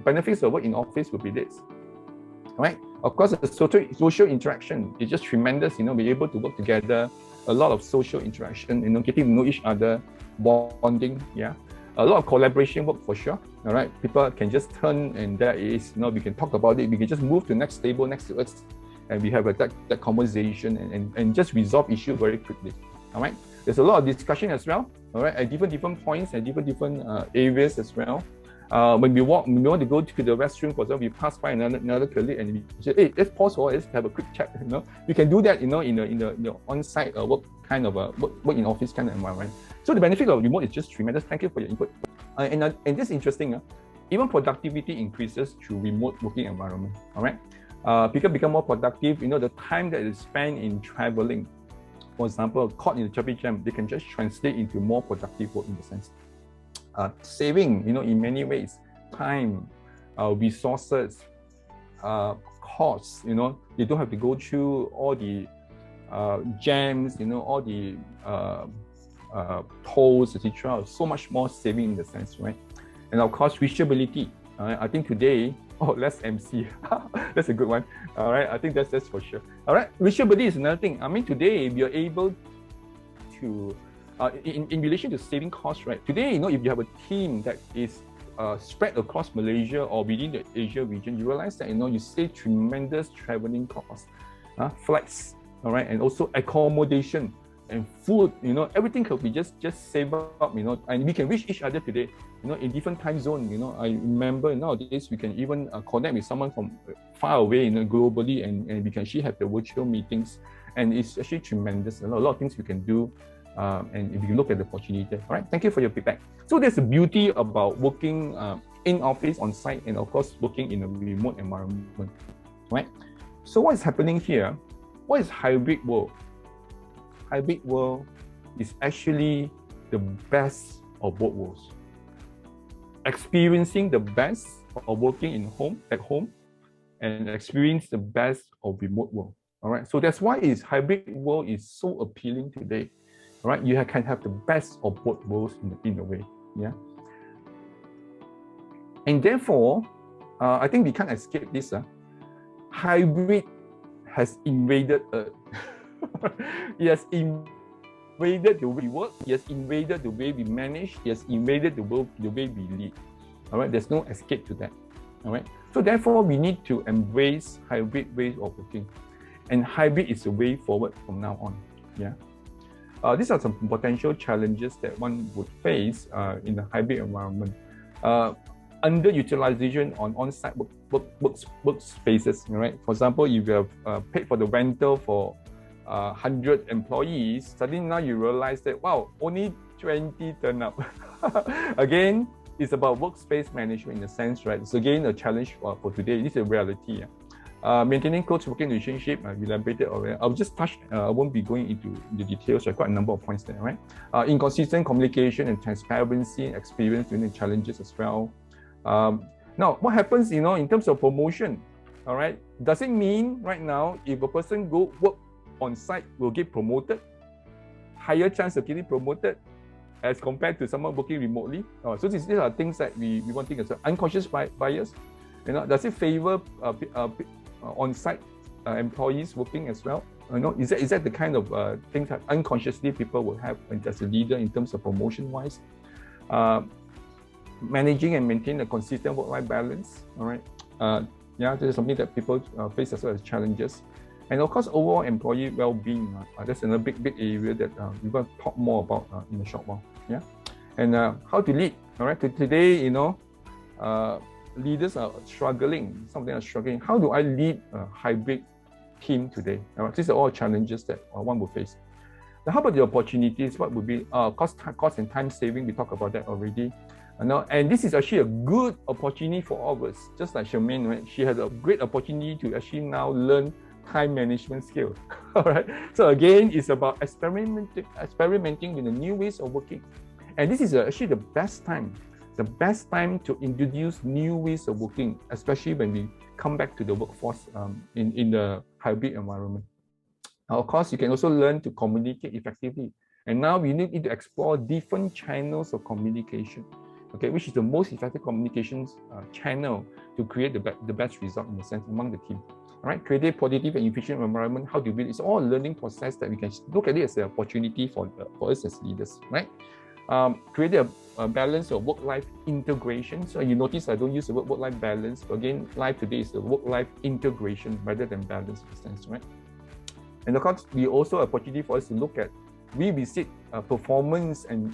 benefits of work in office would be this, right? Of course, the social interaction is just tremendous. We're able to work together, a lot of social interaction, getting to know each other, bonding, yeah. A lot of collaboration work for sure, all right? People can just turn and there is, we can talk about it. We can just move to the next table next to us and we have that conversation and just resolve issue very quickly, all right? There's a lot of discussion as well, all right, at different points and different areas as well. When we want to go to the restroom, for example, we pass by another colleague and we say, hey, let's pause for let's have a quick chat. We can do that, in the on-site work kind of work in office kind of environment. So the benefit of remote is just tremendous. Thank you for your input. And this is interesting. Even productivity increases through remote working environment. All right, people become more productive. The time that is spent in traveling, for example, caught in the traffic jam, they can just translate into more productive work in the sense. Saving, in many ways, time, resources, costs. They don't have to go through all the jams, all the tolls, etc. So much more saving in the sense, right? And of course, reachability. I think today, less MC. That's a good one. All right, I think that's for sure. All right, reachability is another thing. I mean, today we are able to, in relation to saving costs, right? Today, if you have a team that is spread across Malaysia or within the Asia region, you realize that you save tremendous traveling costs, flights, all right, and also accommodation and food. Everything could be just saved up, and we can reach each other today, in different time zone. I remember nowadays we can even connect with someone from far away, globally, and we can actually have the virtual meetings, and it's actually tremendous. A lot of things we can do. And if you look at the opportunity, all right, thank you for your feedback. So there's the beauty about working in office, on site, and of course working in a remote environment, right? So what is happening here? What is hybrid world? Hybrid world is actually the best of both worlds. Experiencing the best of working at home, and experience the best of remote world. All right. So that's why hybrid world is so appealing today. Right, you can have the best of both worlds in a way, yeah. And therefore, I think we can't escape this. Hybrid has invaded Earth. It has invaded the way we work. It has invaded the way we manage. It has invaded the way we lead. All right, there's no escape to that. All right. So therefore, we need to embrace hybrid ways of working, and hybrid is the way forward from now on. Yeah. These are some potential challenges that one would face in the hybrid environment. Underutilization on-site workspaces, right? For example, if you have paid for the rental for 100 employees, suddenly now you realize that, wow, only 20 turn up. Again, it's about workspace management in a sense, right? It's again a challenge for today. This is a reality. Maintaining close working relationship, we elaborated already. I'll just touch, I won't be going into the details. I've got a number of points there, right? Inconsistent communication and transparency, experience during the challenges as well. Now, what happens, in terms of promotion, all right? Does it mean right now, if a person go work on site, will get promoted? Higher chance of getting promoted as compared to someone working remotely? So these are things that we want to think as well. Unconscious bias, does it favor on-site employees working as well? Is that the kind of things that unconsciously people will have as a leader in terms of promotion-wise? Managing and maintain a consistent work-life balance. All right. This is something that people face as well as challenges. And of course, overall employee well-being. That's another big area that we're going to talk more about in a short while. Yeah. And how to lead. All right. Today, leaders are struggling. Some of them are struggling. How do I lead a hybrid team today? All right, these are all challenges that one will face. Now, how about the opportunities? What would be cost and time saving? We talked about that already. And this is actually a good opportunity for all of us. Just like Charmaine, right? She has a great opportunity to actually now learn time management skills. All right. So again, it's about experimenting with the new ways of working. And this is actually the best time to introduce new ways of working, especially when we come back to the workforce in the hybrid environment. Of course, you can also learn to communicate effectively. And now we need to explore different channels of communication. okay, which is the most effective communications channel to create the best result in a sense among the team. All right, create a positive and efficient environment. How do you build? It's all a learning process that we can look at it as an opportunity for us as leaders, right? Create a balance of work-life integration. So you notice I don't use the word work-life balance, but again, life today is the work-life integration rather than balance in a sense, right? And of course, we also an opportunity for us to look at revisit performance and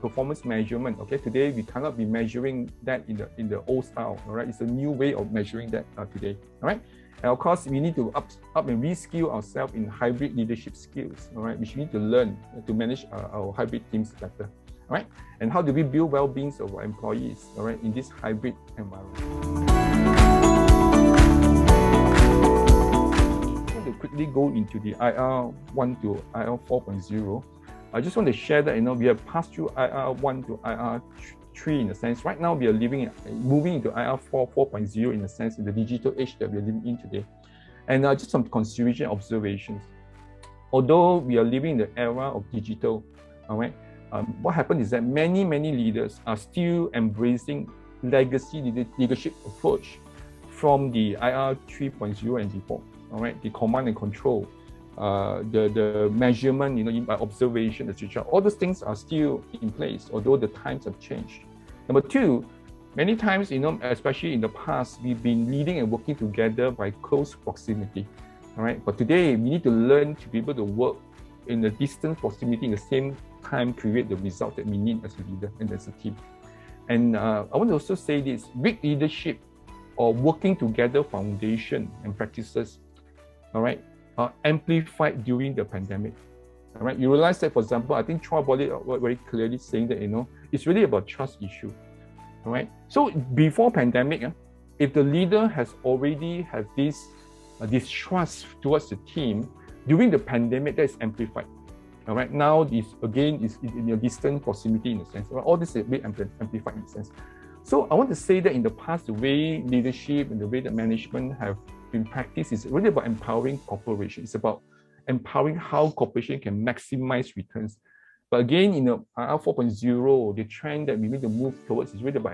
performance measurement. Okay, today we cannot be measuring that in the old style. All right, it's a new way of measuring that today. All right, and of course we need to up and reskill ourselves in hybrid leadership skills. All right, which we need to learn to manage our hybrid teams better. All right, and how do we build well-being of our employees? All right, in this hybrid environment. To quickly go into the IR 1 to IR 4.0, I just want to share that we have passed through IR 1 to IR 3 in a sense. Right now, we are moving into IR 4.0 in a sense, in the digital age that we are living in today. And just some consideration observations. Although we are living in the era of digital, all right, what happened is that many leaders are still embracing legacy leadership approach from the IR 3.0 and before. All right, the command and control, the measurement, by observation, etc. All those things are still in place, although the times have changed. Number two, many times, especially in the past, we've been leading and working together by close proximity. All right, but today we need to learn to be able to work in a distant proximity in the same time, create the result that we need as a leader and as a team. And I want to also say this: weak leadership or working together foundation and practices, all right, are amplified during the pandemic. All right, you realize that, for example, I think Chua brought it very clearly, saying that it's really about trust issue. All right, so before pandemic, if the leader has already had this distrust towards the team, during the pandemic that is amplified. All right, now this again is in your distant proximity in a sense. All this is a bit amplified in a sense. So I want to say that in the past, the way leadership and the way that management have been practiced is really about empowering cooperation. It's about empowering how cooperation can maximize returns. But again, in the IR 4.0, the trend that we need to move towards is really about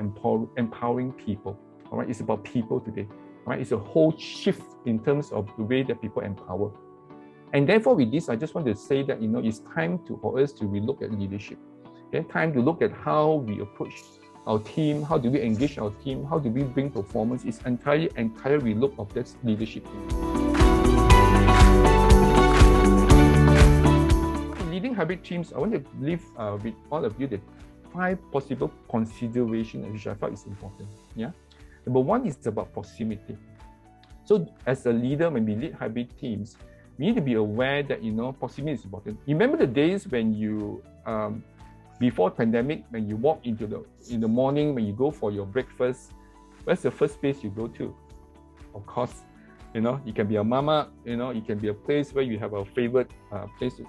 empowering people. All right, it's about people today. All right, it's a whole shift in terms of the way that people empower. And therefore, with this, I just want to say that it's time for us to relook at leadership. Okay, time to look at how we approach our team, how do we engage our team, how do we bring performance. It's entire relook of this leadership. Leading hybrid teams, I want to leave with all of you the 5 possible considerations which I felt is important. Yeah, number 1 is about proximity. So as a leader, when we lead hybrid teams, we need to be aware that proximity is important. Remember the days when you before pandemic, when you walk in the morning, when you go for your breakfast, where's the first place you go to? Of course, it can be a mama, it can be a place where you have our favorite place,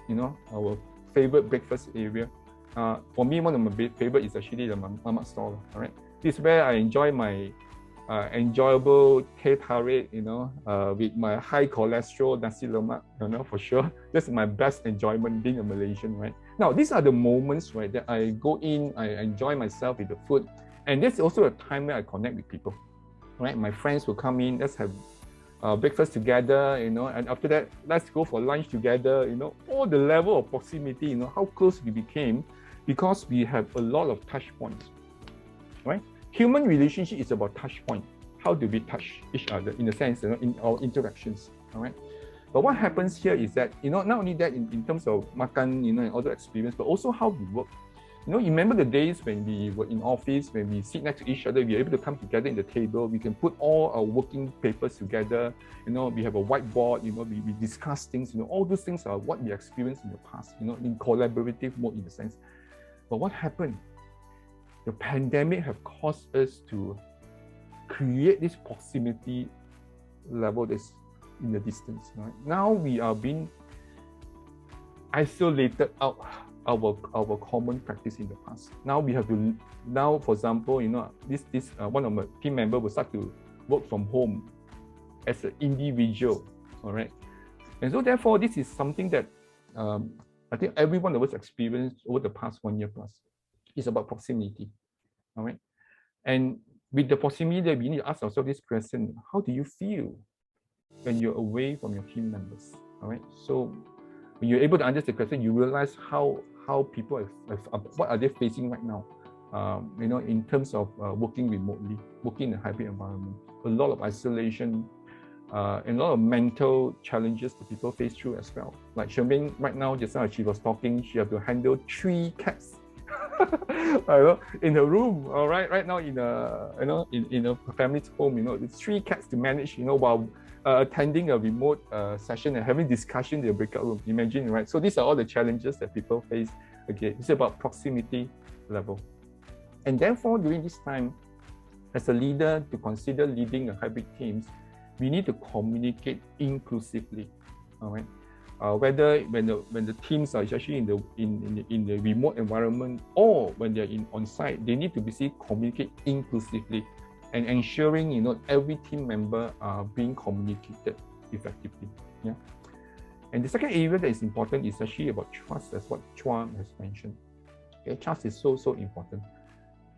our favorite breakfast area. For me, one of my favorite is actually the mama stall. All right, this is where I enjoy my enjoyable teh tarik, with my high cholesterol nasi lemak, for sure. That's my best enjoyment being a Malaysian, right? Now, these are the moments, right, that I go in, I enjoy myself with the food. And this is also a time where I connect with people, right? My friends will come in, let's have breakfast together, and after that, let's go for lunch together, all the level of proximity, how close we became because we have a lot of touch points, right? Human relationship is about touch point. How do we touch each other in a sense, in our interactions, all right? But what happens here is that, not only that in terms of makan, and other experience, but also how we work. You remember the days when we were in office, when we sit next to each other, we are able to come together in the table, we can put all our working papers together, we have a whiteboard, we discuss things, all those things are what we experienced in the past, in collaborative mode in a sense. But what happened? The pandemic have caused us to create this proximity level that's in the distance. Right? Now we are being isolated out our common practice in the past. Now we have to, for example, this one of my team members will start to work from home as an individual. All right, and so therefore this is something that I think every one of us experienced over the past 1 year plus. It's about proximity. all right? And with the proximity that we need to ask ourselves this question, how do you feel when you're away from your team members, all right? So when you're able to answer the question, you realize how people what are they facing right now, in terms of working remotely, working in a hybrid environment, a lot of isolation, and a lot of mental challenges that people face through as well. Like Shermaine right now, just now she was talking, she had to handle 3 cats in her room. All right now in a family's home, it's 3 cats to manage, while attending a remote session and having discussion in the breakout room. Imagine, right? So these are all the challenges that people face. Okay, it's about proximity level. And therefore, during this time, as a leader, to consider leading a hybrid teams, we need to communicate inclusively. All right, whether when the teams are actually in the remote environment or when they're on site, they need to basically communicate inclusively and ensuring every team member are being communicated effectively. Yeah. And the second area that is important is actually about trust, as what Chuan has mentioned. Okay, trust is so important.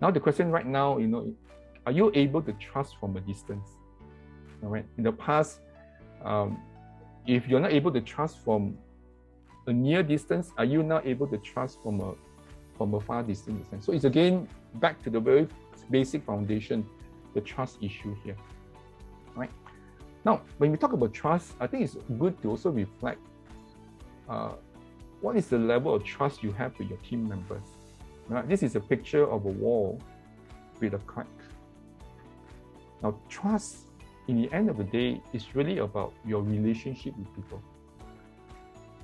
Now the question right now, are you able to trust from a distance? All right. In the past, if you're not able to trust from a near distance, are you now able to trust from a far distance? So it's again back to the very basic foundation, the trust issue here. All right. Now, when we talk about trust, I think it's good to also reflect what is the level of trust you have with your team members. Right? This is a picture of a wall with a crack. Now, trust, in the end of the day, is really about your relationship with people.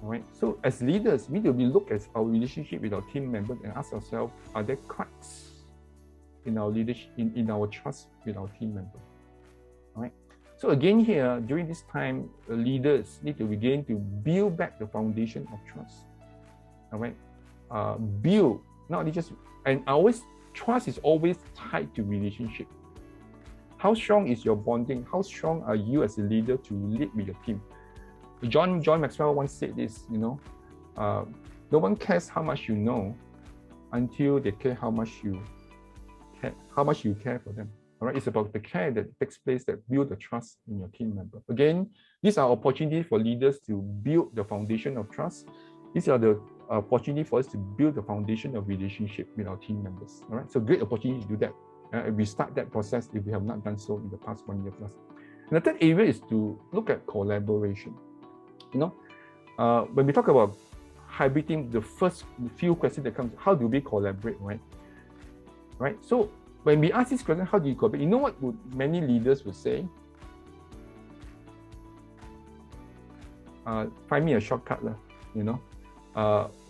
All right. So, as leaders, we need to look at our relationship with our team members and ask ourselves: are there cracks in our leadership, in our trust with our team members? All right. So again, here during this time, leaders need to begin to build back the foundation of trust. All right. Build, not only just, and trust is always tied to relationship. How strong is your bonding? How strong are you as a leader to lead with your team? John Maxwell once said this, no one cares how much you know until they care how much you care for them. All right, it's about the care that takes place that build the trust in your team member. Again, these are opportunities for leaders to build the foundation of trust. These are the opportunity for us to build the foundation of relationship with our team members. All right, so great opportunity to do that. We start that process if we have not done so in the past 1 year plus. And the third area is to look at collaboration. When we talk about hybrid team, the first few questions that comes: how do we collaborate, right? Right. So when we ask this question, how do you collaborate? You know what many leaders would say? Find me a shortcut,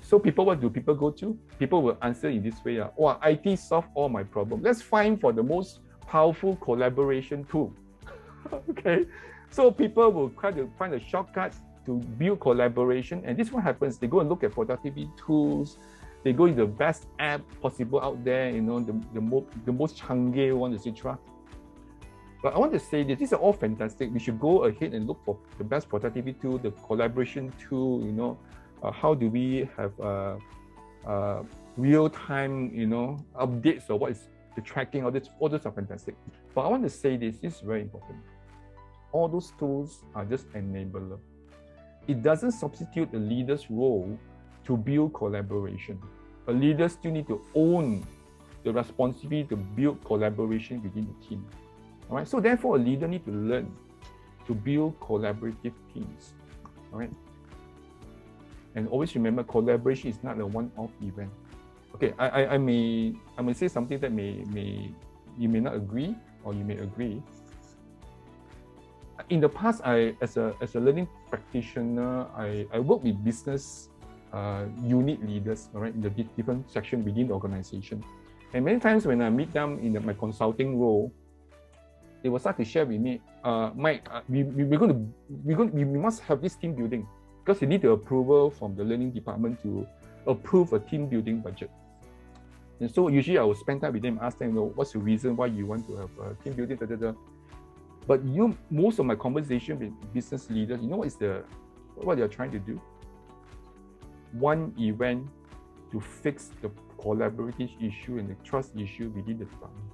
so what do people go to? People will answer in this way: IT solve all my problems. Let's find for the most powerful collaboration tool. Okay, so people will try to find a shortcut to build collaboration, and this is what happens. They go and look at productivity tools. They go to the best app possible out there, the most chunky one, etc. But I want to say that these are all fantastic. We should go ahead and look for the best productivity tool, the collaboration tool. How do we have real-time, updates of what is the tracking? All those are fantastic. But I want to say this is very important. All those tools are just enabler. It doesn't substitute the leader's role to build collaboration. A leader still need to own the responsibility to build collaboration within the team. All right. So therefore, a leader need to learn to build collaborative teams. All right. And always remember, collaboration is not a one-off event. Okay, I may say something that you may not agree, or you may agree. In the past, as a learning practitioner, I work with business unit leaders, all right, in the different sections within the organization. And many times when I meet them in my consulting role, they will start to share with me, Mike, we must have this team building, because you need the approval from the learning department to approve a team building budget. And so usually I will spend time with them, ask them, what's the reason why you want to have a team building, But most of my conversation with business leaders, what they're trying to do? One event to fix the collaborative issue and the trust issue within the department.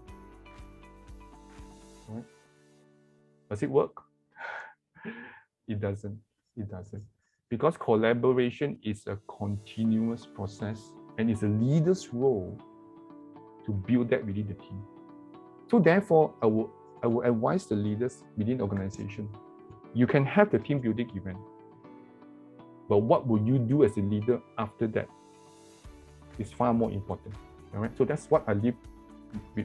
Right? Does it work? It doesn't. It doesn't. Because collaboration is a continuous process and it's a leader's role to build that within the team. So therefore, I will advise the leaders within the organization. You can have the team building event, but what will you do as a leader after that is far more important. All right. So that's what I leave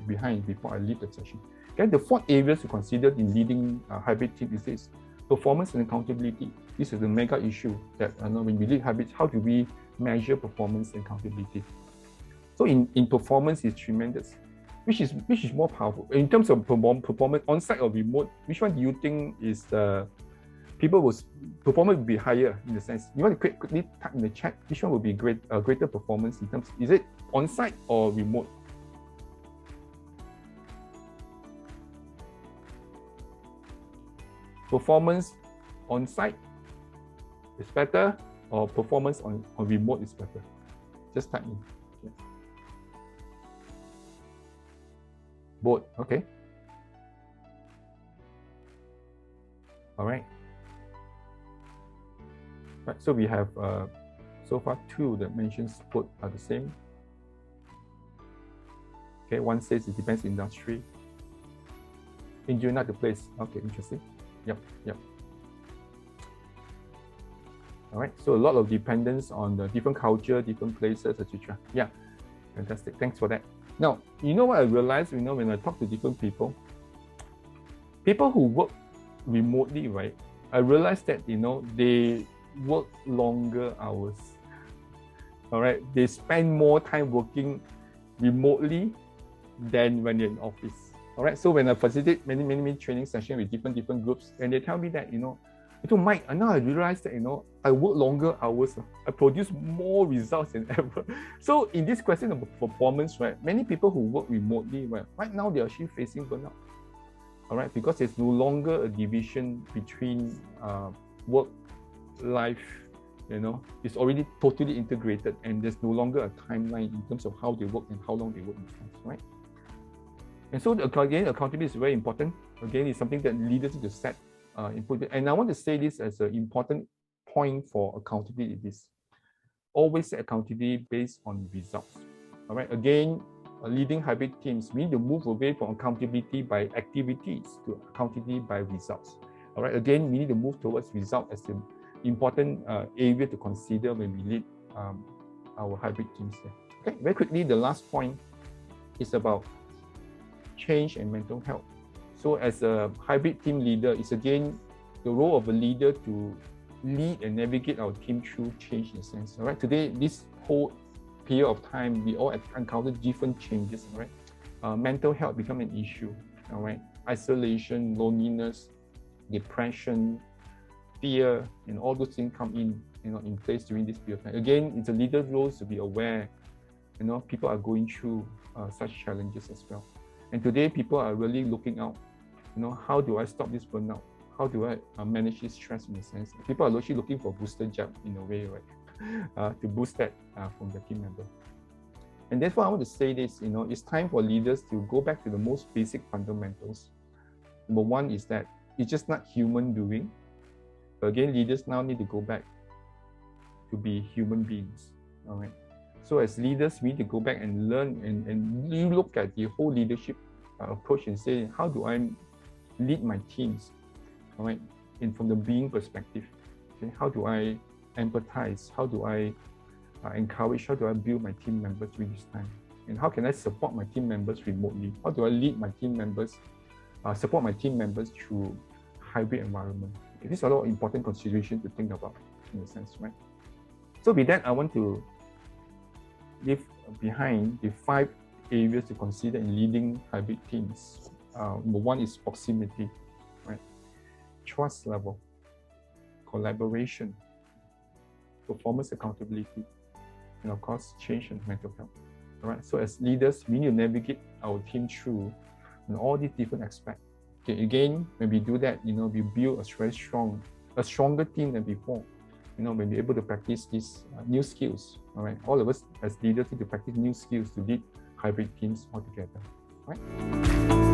behind before I leave the session. Okay. The 4 areas to consider in leading a hybrid team is this: performance and accountability. This is the mega issue that when we lead hybrids, how do we measure performance and accountability? So in performance is tremendous. Which is more powerful in terms of performance on-site or remote? Which one do you think is performance will be higher in the sense? You want to quickly type in the chat. Which one will be greater performance in terms? Is it on-site or remote? Performance on-site is better, or performance on remote is better? Just type in. Yeah. Both, okay. All right. Right, so we have so far 2 that mentions both are the same. Okay, one says it depends industry. Engineer not the place. Okay, interesting. Yep. All right, so a lot of dependence on the different culture, different places, etc. Yeah, fantastic. Thanks for that. Now, you know what I realized, when I talk to different people who work remotely, right? I realized that, they work longer hours. All right, they spend more time working remotely than when they're in office. All right, so when I facilitate many training sessions with different groups, and they tell me that, Mike, now I realize that, I work longer hours. I produce more results than ever. So in this question of performance, right, many people who work remotely, right now they're actually facing burnout. All right, because there's no longer a division between work, life, it's already totally integrated, and there's no longer a timeline in terms of how they work and how long they work in France, right? And so again, accountability is very important. Again, it's something that leaders need to set input. And I want to say this as an important point for accountability is always set accountability based on results. All right. Again, leading hybrid teams, we need to move away from accountability by activities to accountability by results. All right. Again, we need to move towards result as the important area to consider when we lead our hybrid teams here. Okay. Very quickly, the last point is about change and mental health. So as a hybrid team leader, it's again the role of a leader to lead and navigate our team through change in a sense. All right. Today, this whole period of time, we all encounter different changes. All right. Mental health become an issue. All right. Isolation, loneliness, depression, fear, and all those things come in place during this period of time. Again, it's a leader's role to be aware. People are going through such challenges as well. And today, people are really looking out. How do I stop this burnout? How do I manage this stress in a sense? People are actually looking for booster jab in a way, right? To boost that from the team member. And therefore, I want to say this, it's time for leaders to go back to the most basic fundamentals. Number one is that it's just not human doing. But again, leaders now need to go back to be human beings, all right? So as leaders, we need to go back and learn and look at the whole leadership approach and say, how do I lead my teams, all right, from the being perspective? Okay? How do I empathize? How do I encourage? How do I build my team members during this time? And how can I support my team members remotely? How do I lead my team members, support my team members through hybrid environment? Okay? These are all important considerations to think about in a sense, right? So with that, I want to leave behind the 5 areas to consider in leading hybrid teams. Number one is proximity, right? Trust level, collaboration, performance accountability, and of course, change and mental health. All right. So as leaders, we need to navigate our team through all these different aspects. Okay. Again, when we do that, we build a stronger team than before. when we're able to practice these new skills. All right, all of us as leaders need to practice new skills to lead hybrid teams altogether. Right.